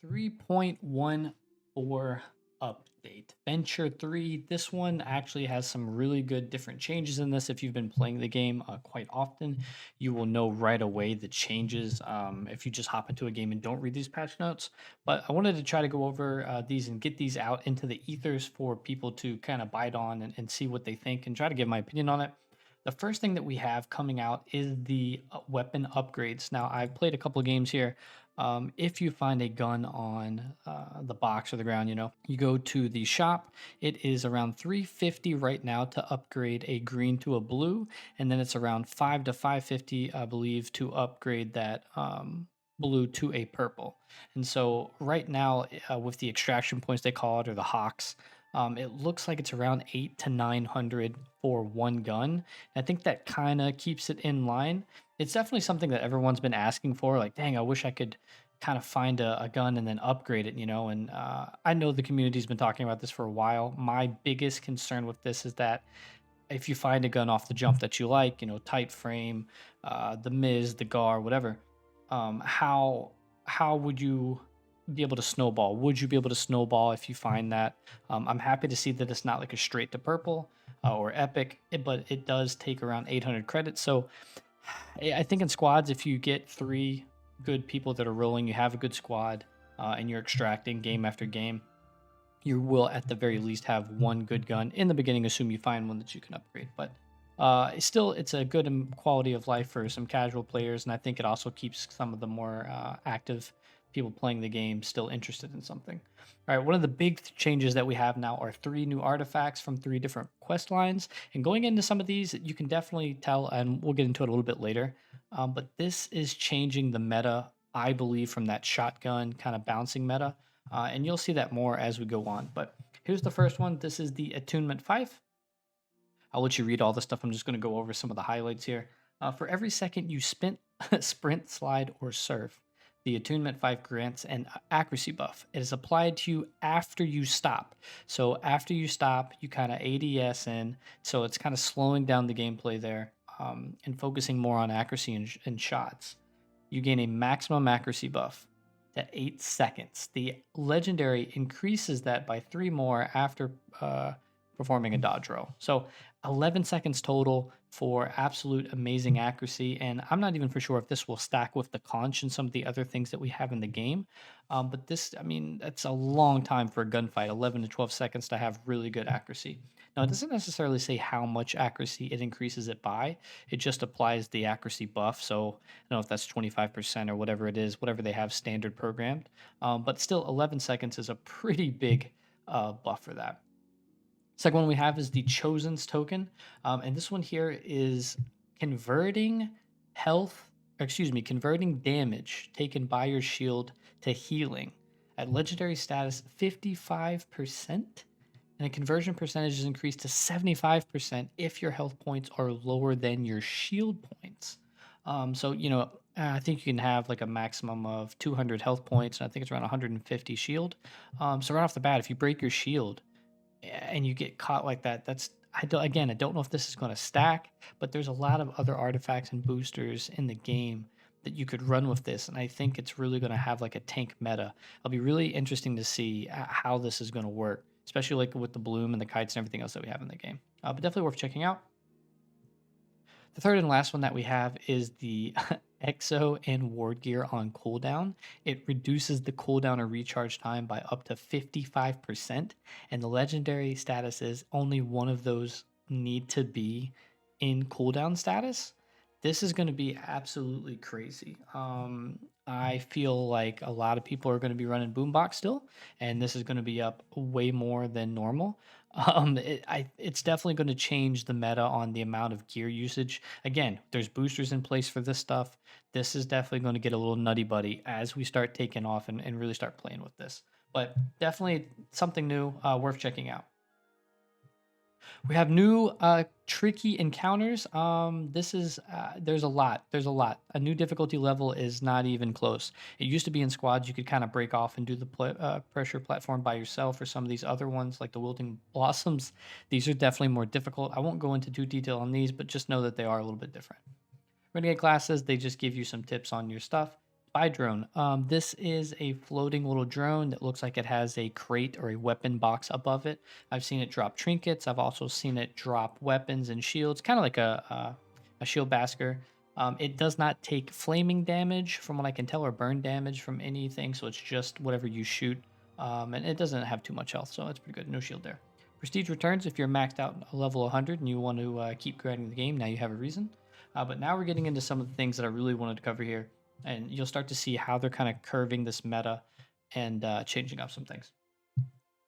3.14 update. Venture 3. This one actually has some really good different changes in this. If you've been playing the game quite often, you will know right away the changes if you just hop into a game and don't read these patch notes. But I wanted to try to go over these and get these out into the ethers for people to kind of bite on and see what they think and try to give my opinion on it. The first thing that we have coming out is the weapon upgrades. Now, I've played a couple of games here. If you find a gun on the box or the ground, you go to the shop. It is around 350 right now to upgrade a green to a blue, and then it's around 5 to 550, I believe, to upgrade that blue to a purple. And so right now, with the extraction points they call it, or the hawks, it looks like it's around 8 to 900 for one gun. I think that kind of keeps it in line. It's definitely something that everyone's been asking for. Like, dang, I wish I could kind of find a gun and then upgrade it. And I know the community's been talking about this for a while. My biggest concern with this is that if you find a gun off the jump that you like, tight frame, the Miz, the Gar, whatever, how would you be able to snowball? Would you be able to snowball if you find that? I'm happy to see that it's not like a straight to purple or epic, but it does take around 800 credits. So I think in squads, if you get three good people that are rolling, you have a good squad, and you're extracting game after game, you will at the very least have one good gun in the beginning. Assume you find one that you can upgrade, but it's a good quality of life for some casual players, and I think it also keeps some of the more active people playing the game still interested in something. All right, one of the big changes that we have now are three new artifacts from three different quest lines. And going into some of these, you can definitely tell, and we'll get into it a little bit later. But this is changing the meta, I believe, from that shotgun kind of bouncing meta. And you'll see that more as we go on. But here's the first one. This is the Attunement 5. I'll let you read all the stuff. I'm just going to go over some of the highlights here. For every second you spent sprint, slide, or surf, the Attunement 5 grants an accuracy buff. It is applied to you after you stop. So after you stop, you kind of ADS in. So it's kind of slowing down the gameplay there, and focusing more on accuracy and shots. You gain a maximum accuracy buff to 8 seconds. The legendary increases that by 3 more after performing a dodge roll. So 11 seconds total for absolute amazing accuracy. And I'm not even for sure if this will stack with the conch and some of the other things that we have in the game. But this, I mean, that's a long time for a gunfight, 11 to 12 seconds to have really good accuracy. Now, it doesn't necessarily say how much accuracy it increases it by. It just applies the accuracy buff. So I don't know if that's 25% or whatever it is, whatever they have standard programmed. But still, 11 seconds is a pretty big buff for that. Second one we have is the Chosen's token. And this one here is converting converting damage taken by your shield to healing. At legendary status, 55%. And the conversion percentage is increased to 75% if your health points are lower than your shield points. I think you can have like a maximum of 200 health points, and I think it's around 150 shield. So right off the bat, if you break your shield, and you get caught like that, I don't know if this is going to stack, but there's a lot of other artifacts and boosters in the game that you could run with this, and I think it's really going to have like a tank meta. It'll be really interesting to see how this is going to work, especially like with the bloom and the kites and everything else that we have in the game. But definitely worth checking out. The third and last one that we have is the Exo and Ward Gear on cooldown. It reduces the cooldown or recharge time by up to 55%, and the legendary status is only one of those need to be in cooldown status. This is going to be absolutely crazy. I feel like a lot of people are going to be running Boombox still, and this is going to be up way more than normal. It's definitely going to change the meta on the amount of gear usage. Again, there's boosters in place for this stuff. This is definitely going to get a little nutty buddy as we start taking off and really start playing with this. But definitely something new, worth checking out. We have new tricky encounters. There's a lot. A new difficulty level is not even close. It used to be in squads you could kind of break off and do the pressure platform by yourself, or some of these other ones like the Wilting Blossoms. These are definitely more difficult. I won't go into too detail on these, but just know that they are a little bit different. Renegade classes, they just give you some tips on your stuff. Spy drone. This is a floating little drone that looks like it has a crate or a weapon box above it. I've seen it drop trinkets. I've also seen it drop weapons and shields, kind of like a shield basker. It does not take flaming damage, from what I can tell, or burn damage from anything. So it's just whatever you shoot, and it doesn't have too much health, so it's pretty good. No shield there. Prestige returns if you're maxed out a level 100 and you want to keep grinding the game. Now you have a reason. But now we're getting into some of the things that I really wanted to cover here, and you'll start to see how they're kind of curving this meta and changing up some things.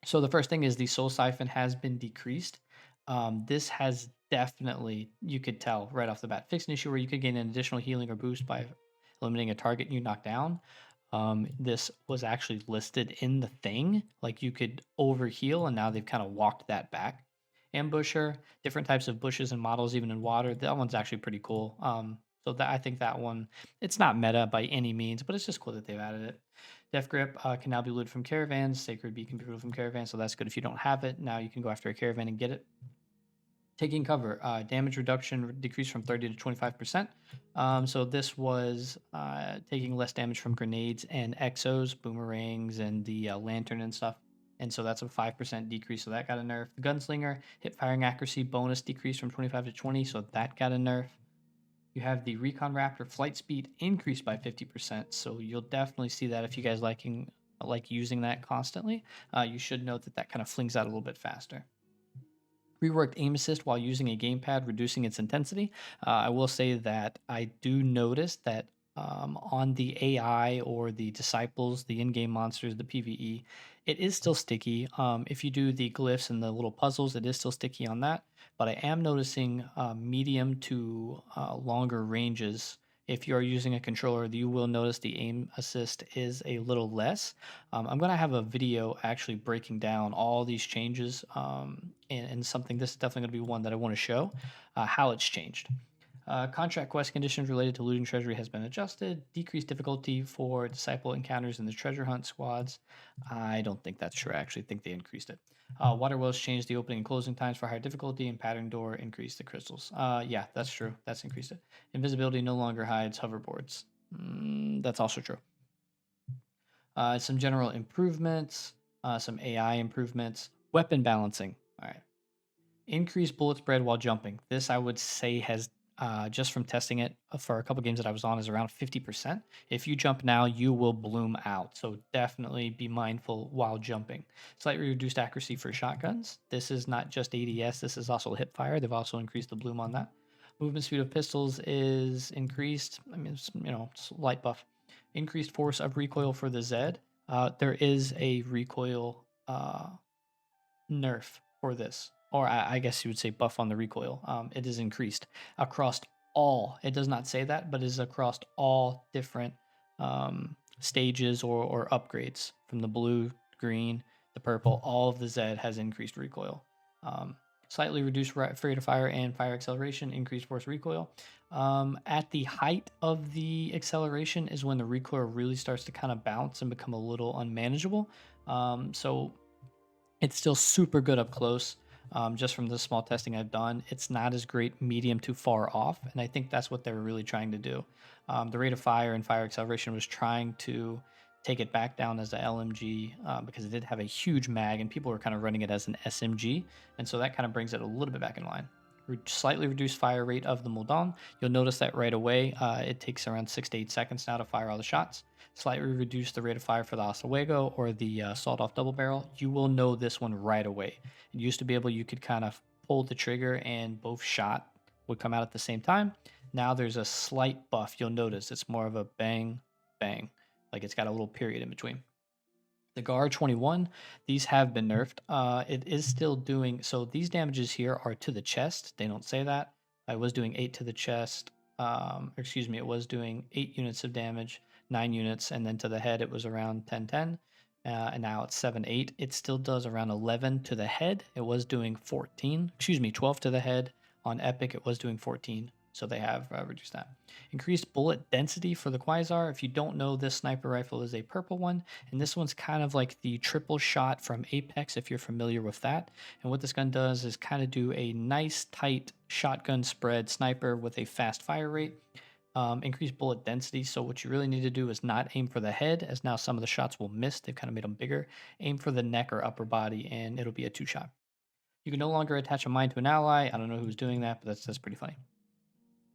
So the first thing is the soul siphon has been decreased. This has definitely, you could tell right off the bat, fixed an issue where you could gain an additional healing or boost by eliminating a target you knock down. This was actually listed in the thing, like you could overheal, and now they've kind of walked that back. Ambusher, different types of bushes and models, even in water. That one's actually pretty cool. So that I think that one, it's not meta by any means, but it's just cool that they've added it. Death Grip can now be looted from caravans. Sacred Beat can be looted from caravans, so that's good if you don't have it. Now you can go after a caravan and get it. Taking cover, damage reduction decreased from 30 to 25%. So this was taking less damage from grenades and exos, boomerangs, and the lantern and stuff. And so that's a 5% decrease, so that got a nerf. The gunslinger, hip firing accuracy bonus decreased from 25 to 20, so that got a nerf. You have the Recon Raptor flight speed increased by 50%, so you'll definitely see that if you guys like using that constantly. You should note that that kind of flings out a little bit faster. Reworked aim assist while using a gamepad, reducing its intensity. I will say that I do notice that on the AI or the disciples, the in-game monsters, the PvE, it is still sticky. If you do the glyphs and the little puzzles, it is still sticky on that. But I am noticing medium to longer ranges. If you're using a controller, you will notice the aim assist is a little less. I'm going to have a video actually breaking down all these changes, and something, this is definitely going to be one that I want to show how it's changed. Contract quest conditions related to looting treasury has been adjusted. Decreased difficulty for disciple encounters in the treasure hunt squads. I don't think that's true. I actually think they increased it. Water wells changed the opening and closing times for higher difficulty, and pattern door increased the crystals. Yeah, that's true. That's increased it. Invisibility no longer hides hoverboards. That's also true. Some general improvements, some AI improvements, weapon balancing. All right. Increased bullet spread while jumping. This I would say has just from testing it for a couple games that I was on is around 50%. If you jump now, you will bloom out. So definitely be mindful while jumping. Slightly reduced accuracy for shotguns. This is not just ADS. This is also hip fire. They've also increased the bloom on that. Movement speed of pistols is increased. I mean, it's, light buff. Increased force of recoil for the Z. There is a recoil nerf for this, or I guess you would say buff on the recoil. It is increased across all. It does not say that, but it is across all different stages or upgrades from the blue, green, the purple. All of the Z has increased recoil. Slightly reduced rate of fire and fire acceleration, increased force recoil. At the height of the acceleration is when the recoil really starts to kind of bounce and become a little unmanageable. So it's still super good up close. Just from the small testing I've done, it's not as great medium to far off, and I think that's what they were really trying to do. The rate of fire and fire acceleration was trying to take it back down as a LMG because it did have a huge mag, and people were kind of running it as an SMG, and so that kind of brings it a little bit back in line. Slightly reduced fire rate of the Moldon. You'll notice that right away. It takes around 6 to 8 seconds now to fire all the shots. Slightly reduce the rate of fire for the Oswego or the sawed-off double barrel. You will know this one right away. It used to be able, you could kind of pull the trigger and both shot would come out at the same time. Now there's a slight buff. You'll notice it's more of a bang, bang. Like it's got a little period in between. The GAR 21, these have been nerfed. It is still doing, so these damages here are to the chest. They don't say that. I was doing 8 to the chest. It was doing 8 units of damage, 9 units, and then to the head it was around 10-10. And now it's 7-8. It still does around 11 to the head. It was doing 12 to the head. On Epic, it was doing 14. So they have reduced that. Increased bullet density for the Quasar. If you don't know, this sniper rifle is a purple one, and this one's kind of like the triple shot from Apex, if you're familiar with that. And what this gun does is kind of do a nice, tight shotgun spread sniper with a fast fire rate. increased bullet density. So what you really need to do is not aim for the head, as now some of the shots will miss. They've kind of made them bigger. Aim for the neck or upper body, and it'll be a 2-shot. You can no longer attach a mine to an ally. I don't know who's doing that, but that's pretty funny.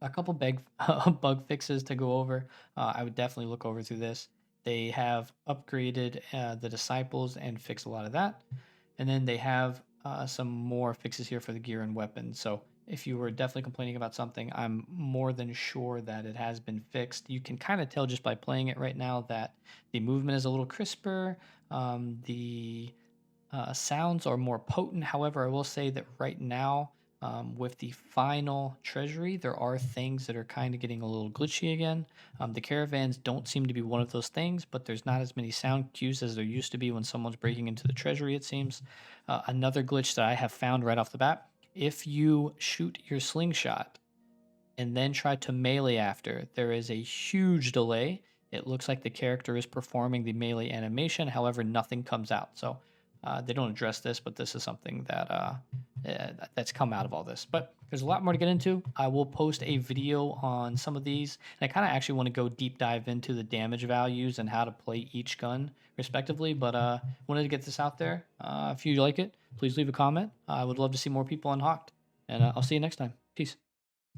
A couple bug fixes to go over. I would definitely look over through this. They have upgraded the disciples and fixed a lot of that. And then they have some more fixes here for the gear and weapons. So if you were definitely complaining about something, I'm more than sure that it has been fixed. You can kind of tell just by playing it right now that the movement is a little crisper. The sounds are more potent. However, I will say that right now, with the final treasury, there are things that are kind of getting a little glitchy again. The caravans don't seem to be one of those things, but there's not as many sound cues as there used to be when someone's breaking into the treasury, it seems. Another glitch that I have found right off the bat, if you shoot your slingshot and then try to melee after, there is a huge delay. It looks like the character is performing the melee animation, however, nothing comes out. So they don't address this, but this is something that that's come out of all this. But there's a lot more to get into. I will post a video on some of these, and I kind of actually want to go deep dive into the damage values and how to play each gun respectively. But wanted to get this out there. If you like it, please leave a comment. I would love to see more people unhawked, and I'll see you next time. Peace.